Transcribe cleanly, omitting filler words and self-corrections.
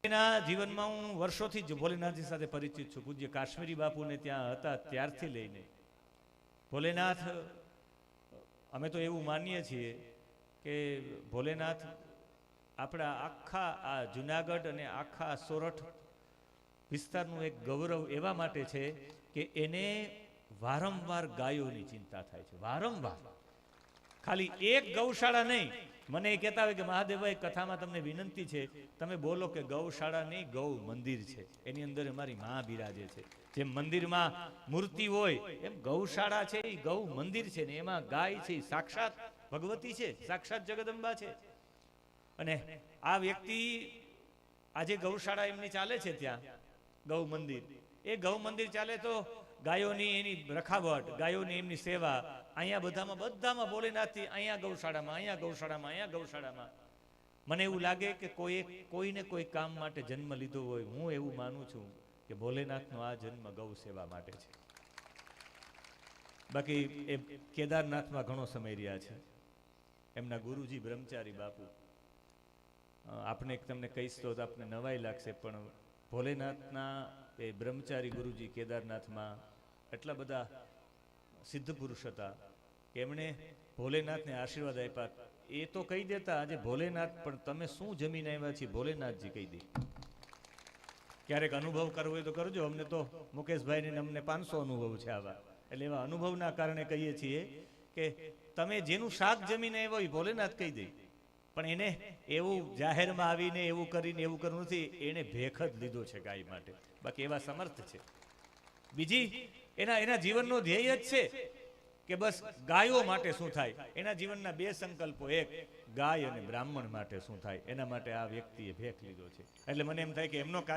એના જીવનમાં હું વર્ષોથી જ ભોલેનાથજી સાથે પરિચિત છું. પૂજ્ય કાશ્મીરી બાપુને ત્યાં હતા ત્યારથી લઈને ભોલેનાથ, અમે તો એવું માનીએ છીએ કે ભોલેનાથ આપણા આખા આ જુનાગઢ અને આખા સોરઠ વિસ્તારનું એક ગૌરવ એવા માટે છે કે એને વારંવાર ગાયોની ચિંતા થાય છે. વારંવાર, ખાલી એક ગૌશાળા નહીં. મને એ કહેતા હોય કે મહાદેવભાઈ, કથામાં તમને વિનંતી છે, તમે બોલો કે ગૌશાળા નહીં, ગૌ મંદિર છે, એની અંદર અમારી માં બિરાજે છે. જેમ મંદિરમાં મૂર્તિ હોય એમ ગૌશાળા છે એ ગૌ મંદિર છે ને એમાં ગાય છે, સાક્ષાત ભગવતી છે, સાક્ષાત જગદંબા છે. અને આ વ્યક્તિ આજે ગૌશાળા એમની ચાલે છે, ત્યાં ગૌ મંદિર, એ ગૌ મંદિર ચાલે તો ગાયોની એની રખાવટ, ગાયોની એમની સેવા, અહીંયા બધામાં ભોલેનાથથી, અહીંયા ગૌશાળામાં. મને એવું લાગે કે કોઈને કોઈ કામ માટે જન્મ લીધો હોય, હું એવું માનું છું કે ભોલેનાથનો આ જન્મ ગૌ સેવા માટે છે. બાકી એ કેદારનાથમાં ઘણો સમય રહ્યા છે. એમના ગુરુજી બ્રહ્મચારી બાપુ, આપણે તમને કહીશ તો આપને નવાઈ લાગશે, પણ ભોલેનાથના એ બ્રહ્મચારી ગુરુજી કેદારનાથમાં એટલા બધા સિદ્ધ પુરુષ હતા કે એમણે ભોલેનાથને આશીર્વાદ આપ્યા. એ તો કહી દેતા આજે ભોલેનાથ, પણ તમે શું જમીન આવ્યા છીએ ભોલેનાથજી કહી દે. ક્યારેક અનુભવ કરવો હોય તો કરજો. અમને તો મુકેશભાઈને અમને 500 અનુભવ છે આવા. એટલે એવા અનુભવના કારણે કહીએ છીએ કે તમે જેનું શાક જમીન આવ્યો એ ભોલેનાથ કહી દે. પણ એને એવું જાહેરમાં આવીને એવું કરીને એવું કરવું નથી. એને ભેખ જ લીધો છે ગાય માટે, બાકી એવા સમર્થ છે. બીજી એના જીવનનો ધ્યેય જ છે કે બસ ગાયો માટે શું થાય. એના જીવનના 2 સંકલ્પો, એક ગાય અને બ્રાહ્મણ માટે શું થાય, એના માટે આ વ્યક્તિએ ભેખ લીધો છે. એટલે મને એમ થાય કે એમનો